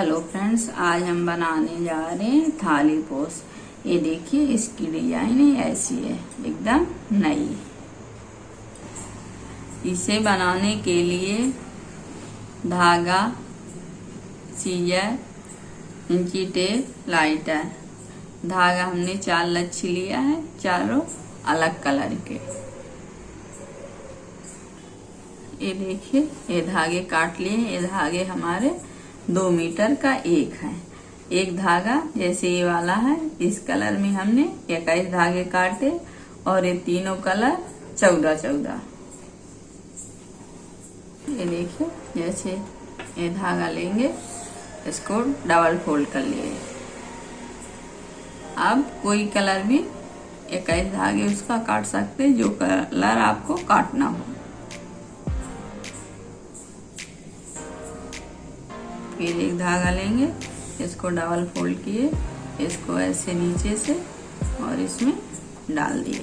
Hello friends, आज हम बनाने जा रहे हैं थाली पोस। ये देखिए, इसकी डिजाइन ऐसी है, एकदम नई। इसे बनाने के लिए धागा, सीजर, इंची टेप, लाइटर। धागा हमने 4 लच्छी लिया है, चारों अलग कलर के। ये देखिए, ये धागे काट लिए। ये धागे हमारे 2 मीटर का एक है। एक धागा जैसे ये वाला है, इस कलर में हमने 21 धागे काटे और ये तीनों कलर 14-14। ये देखिए, जैसे ये धागा लेंगे, इसको डबल फोल्ड कर लिए। अब कोई कलर भी 21 धागे उसका काट सकते, जो कलर आपको काटना हो। फिर एक धागा लेंगे, इसको डबल फोल्ड किए, इसको ऐसे नीचे से और इसमें डाल दिए।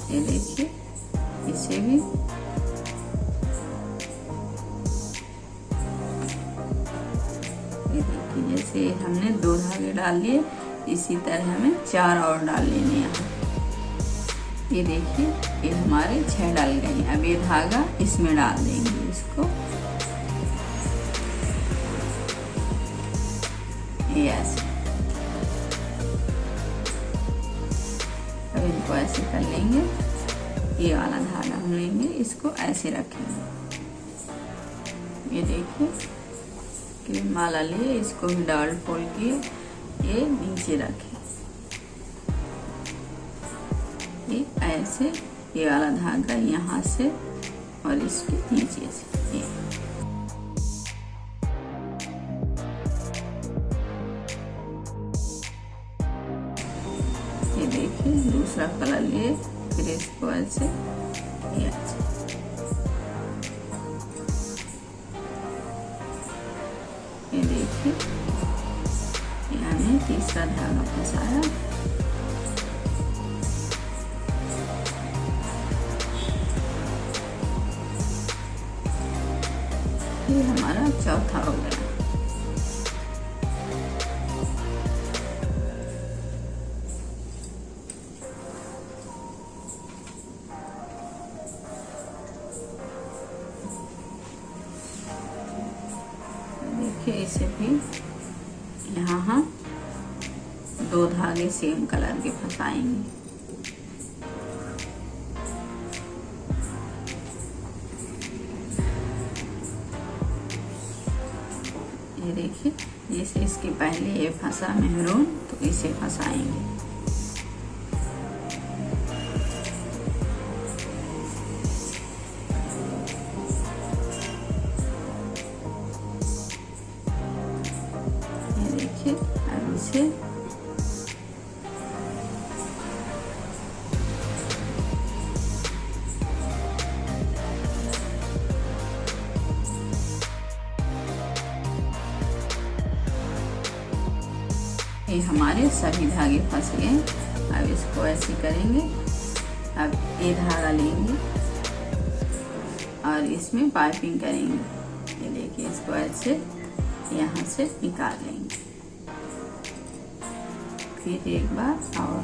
ये देखिए, इसे भी ये देखिए, जैसे हमने 2 धागे डाल लिए, इसी तरह हमें 4 और डाल लेने हैं। ये देखिए, ये हमारे 6 डाल गए। अब ये धागा इसमें डाल देंगे, इसको ये ऐसे। अब इनको ऐसे कर लेंगे। ये वाला धागा हम लेंगे, इसको ऐसे रखेंगे। ये देखिए कि माला लिए, इसको भी डबल फोल्ड किए, ये नीचे रखें। ऐसे ये वाला धागा यहाँ से और इसके नीचे से ये देखिए, दूसरा कलर लिए, फिर इसको ऐसे ये देखिए, हमने तीसरा धागा फंसाया। ये हमारा चौथा हो गया। देखिए, इसे भी यहाँ हम 2 धागे सेम कलर के फंसाएंगे। ये देखिए, जैसे इसके पहले ये फंसा मेहरून, तो इसे फंसाएंगे। ये देखिए, अब इसे ये हमारे सभी धागे फंस गए। अब इसको ऐसे करेंगे। अब ये धागा लेंगे और इसमें पाइपिंग करेंगे। ये देखिए, इसको ऐसे यहाँ से निकाल लेंगे। फिर एक बार और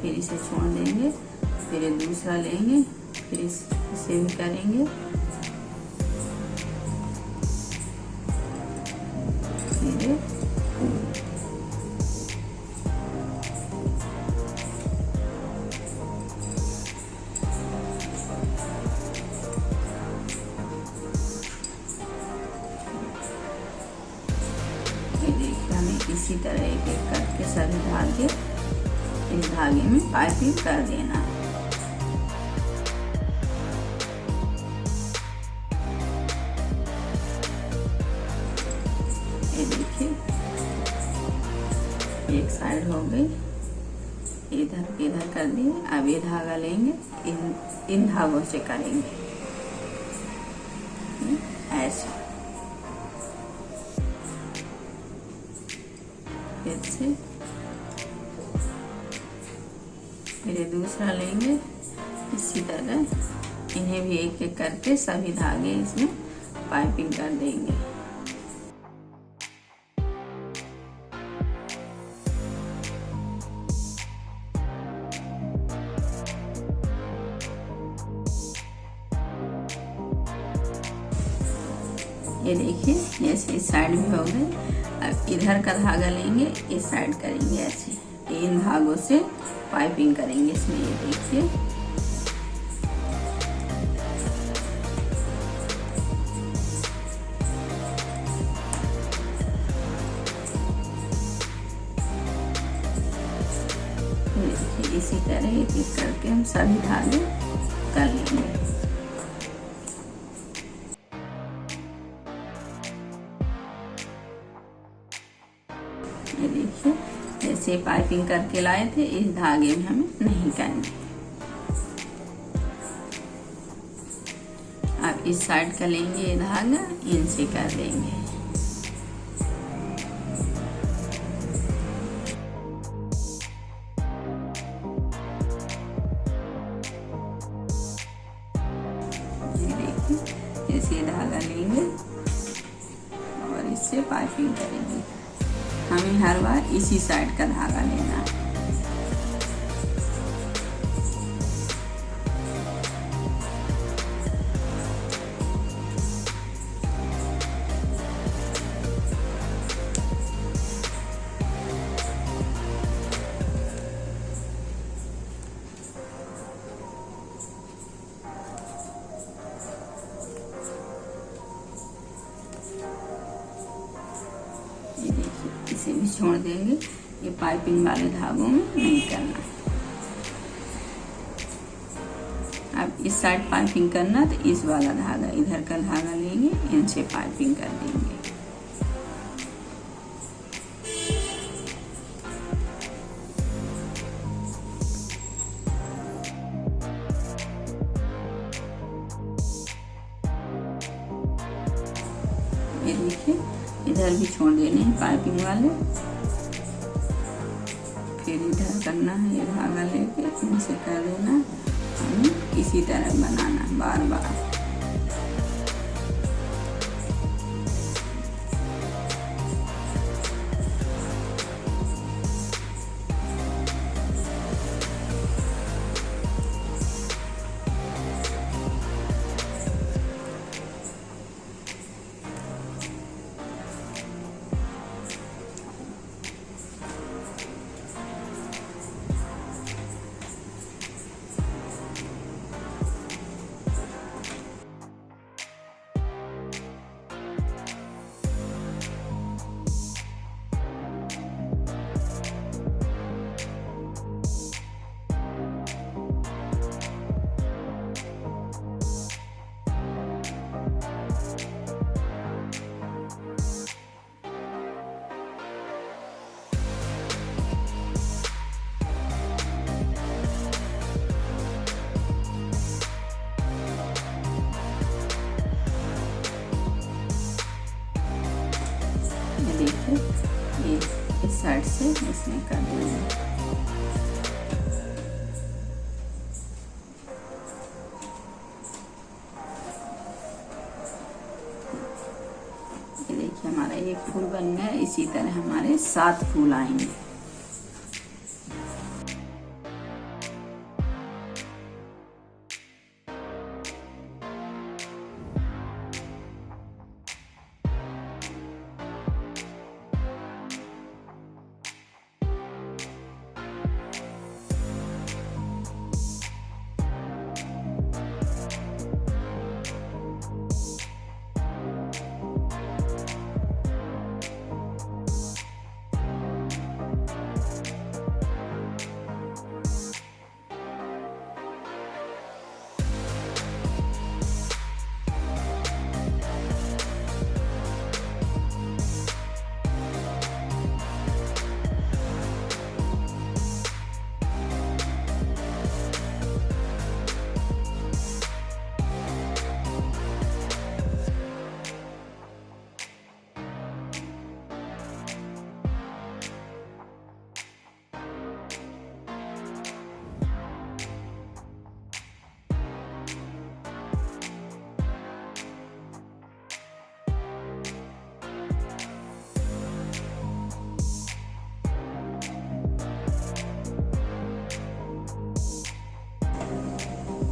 फिर इसे छोड़ देंगे। फिर ये दूसरा लेंगे, फिर इसे भी करेंगे। फिर इसी तरह एक एक करके सभी धागे इस धागे में पाइपिंग कर देना है। ये देखिए, एक साइड हो गई, इधर कर दिए। अब ये धागा लेंगे, इन धागों से करेंगे ऐसे। फिर से फिर ये दूसरा लेंगे। इसी तरह इन्हें भी एक एक करके सभी धागे इसमें पाइपिंग कर देंगे। ये देखिए जैसे इस साइड भी हो गए। अब इधर का धागा लेंगे, इस साइड करेंगे ऐसे, इन धागों से पाइपिंग करेंगे इसमें। ये देखिए इसी तरह एक एक करके हम सभी धागे कर लेंगे। ये देखिए जैसे पाइपिंग करके लाए थे, इस धागे में हमें नहीं करनी। अब इस साइड का लेंगे ये धागा, इनसे कर देंगे। जैसे धागा लेंगे और इससे पाइपिंग करेंगे। हमें हर बार इसी साइड का धागा लेना है। इसे भी छोड़ देंगे, ये पाइपिंग वाले धागों में नहीं करना। अब इस साइड पाइपिंग करना तो इस वाला धागा, इधर का धागा लेंगे, इनसे पाइपिंग कर देंगे। ये देखिए इधर भी छोड़ देने हैं पाइपिंग वाले। फिर इधर करना है, ये धागा लेके इनसे कर देना। हमें इसी तरह बनाना बार बार। देखिए ये इस साइड से इसमें कर देंगे। ये देखिए हमारा एक फूल बन गया। इसी तरह हमारे 7 फूल आएंगे।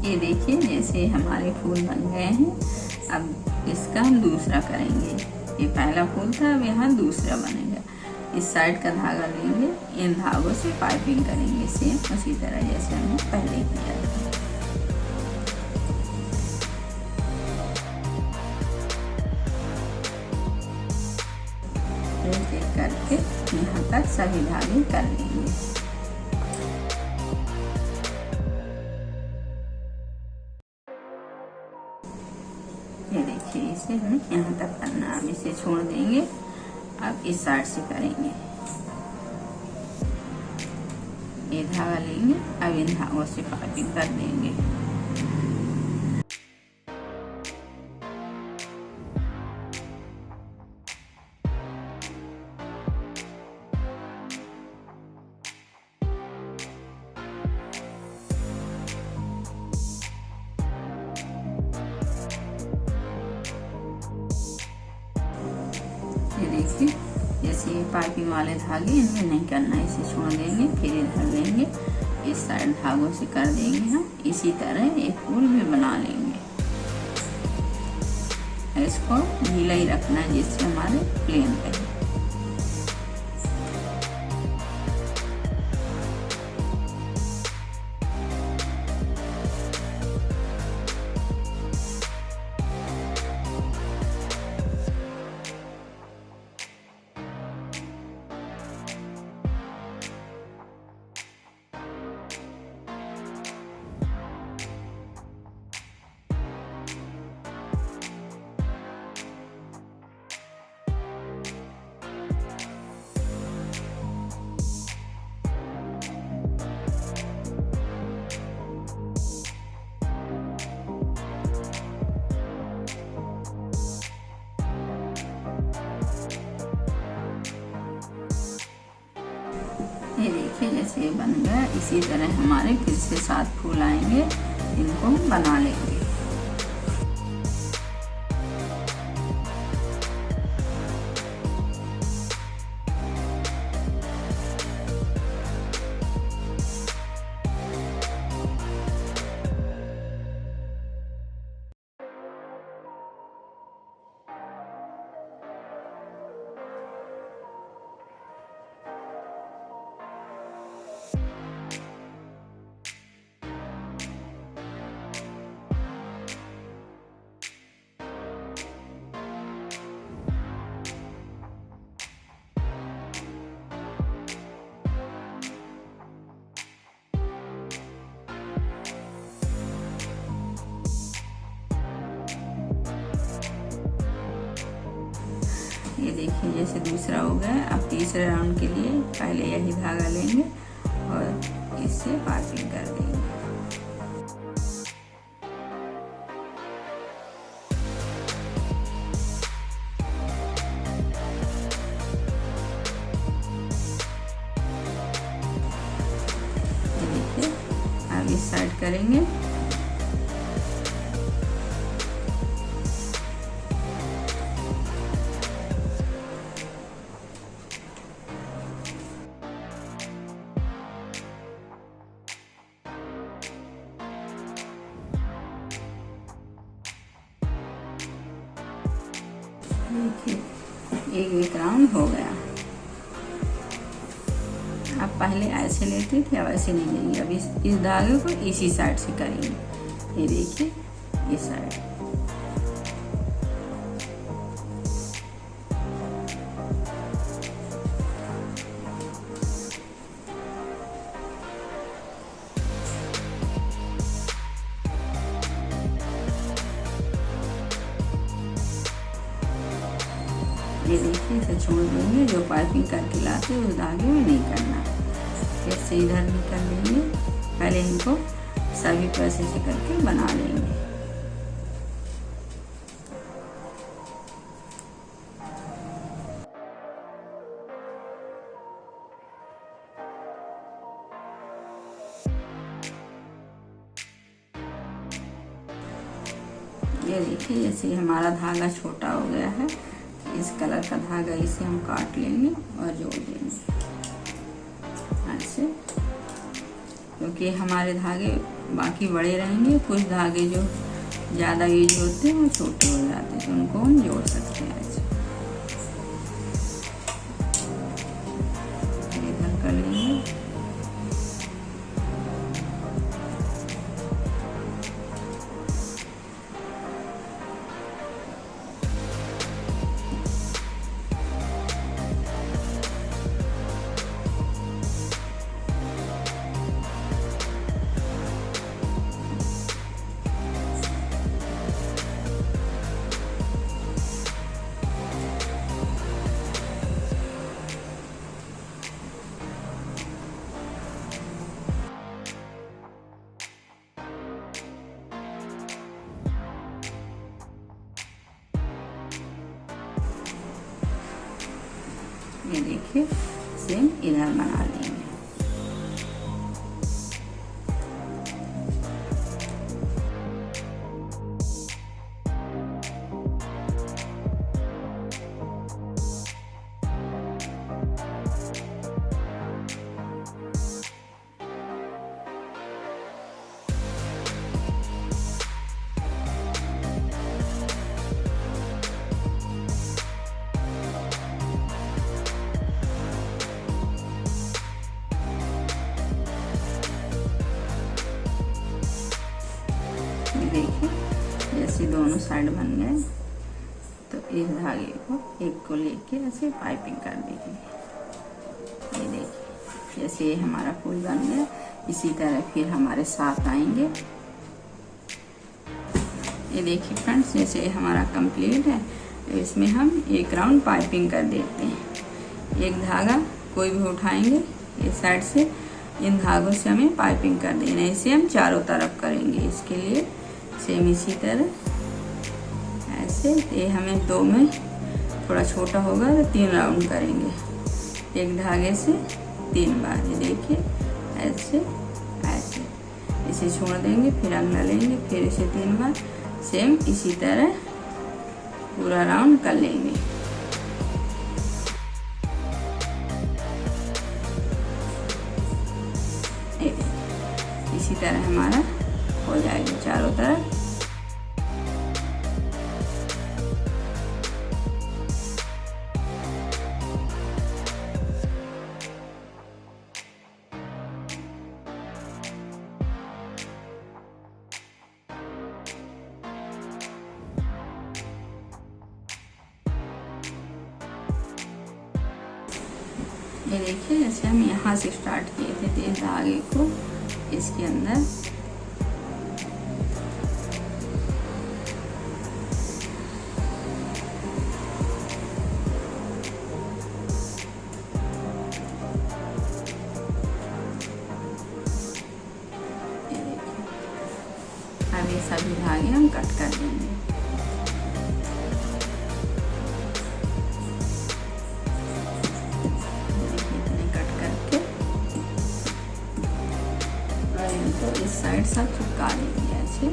ये देखिए जैसे हमारे फूल बन गए हैं। अब इसका हम दूसरा करेंगे। ये पहला फूल था, अब यहाँ दूसरा बनेगा। इस साइड का धागा लेंगे, इन धागों से पाइपिंग करेंगे सेम उसी तरह जैसे हमने पहले किया था। एक एक करके यहाँ तक सभी धागे कर लेंगे। ये देखिए इसे हमें यहाँ तक करना, अब इसे छोड़ देंगे। अब इस साइड से करेंगे। ये धागा लेंगे, अब इन धागों से पाइपिंग कर देंगे। ये देखिए जैसे ये पाइपिंग वाले धागे इनमें नहीं करना, इसे छोड़ देंगे। फिर इधर लेंगे, इस साइड धागों से कर देंगे हम। इसी तरह एक फूल भी बना लेंगे। इसको ढीला ही रखना है जिससे हमारे प्लेन रहे। ये देखिए जैसे ये बन गया। इसी तरह हमारे फिर से 7 फूल आएंगे, इनको बना लेंगे। ये देखिए जैसे दूसरा हो गया। अब तीसरे राउंड के लिए पहले यही धागा लेंगे और इससे पाइपिंग कर देंगे। ये देखिए अब इस साइड करेंगे। देखिए एक राउंड हो गया। आप पहले ऐसे लेते थे, अब ऐसे नहीं लेंगे। अब इस धागे को इसी साइड से करेंगे। ये देखिए इस साइड। ये देखिए इसे छोड़ देंगे। जो पाइपिंग करके लाते हैं उस धागे में नहीं करना। फिर से इधर भी कर लेंगे। पहले इनको सभी पैसे से करके बना लेंगे। ये देखिए जैसे हमारा धागा छोटा हो गया है। इस कलर का धागा इसे हम काट लेंगे और जोड़ देंगे ऐसे, क्योंकि क्योंकि हमारे धागे बाकी बड़े रहेंगे, कुछ धागे जो ज़्यादा यूज होते हैं वो छोटे हो जाते हैं, तो उनको हम जोड़ सकते हैं ऐसे। इधर कर लेंगे। ये देखिए सेम इधर बना लेंगे। देखिए जैसे दोनों साइड बन गए, तो इस धागे को एक को लेके ऐसे पाइपिंग कर दीजिए। ये देखिए जैसे ये हमारा फूल बन गया, इसी तरह फिर हमारे साथ आएंगे। ये देखिए फ्रेंड्स, जैसे ये हमारा कंप्लीट है, इसमें हम एक राउंड पाइपिंग कर देते हैं। एक धागा कोई भी उठाएंगे इस साइड से, इन धागों से हमें पाइपिंग कर देना है। इसे हम चारों तरफ करेंगे। इसके लिए सेम इसी तरह ऐसे, ये हमें 2 में थोड़ा छोटा होगा तो 3 राउंड करेंगे, एक धागे से 3 बार। ये देखिए ऐसे ऐसे, इसे छोड़ देंगे, फिर अगला लेंगे, फिर इसे 3 बार, सेम इसी तरह पूरा राउंड कर लेंगे। इसी तरह हमारा हो जाएगा चारों तरफ। ये देखिए जैसे हम यहाँ से स्टार्ट किए थे, तो इस धागे को इसके अंदर अब ये सभी धागे हम कट कर देंगे। तो इस साइड सब चिपका देंगे ऐसे।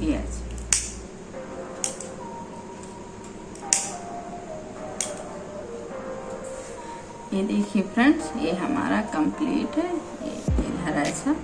यस, ये देखिए फ्रेंड्स, ये हमारा कंप्लीट है। ये इधर ऐसा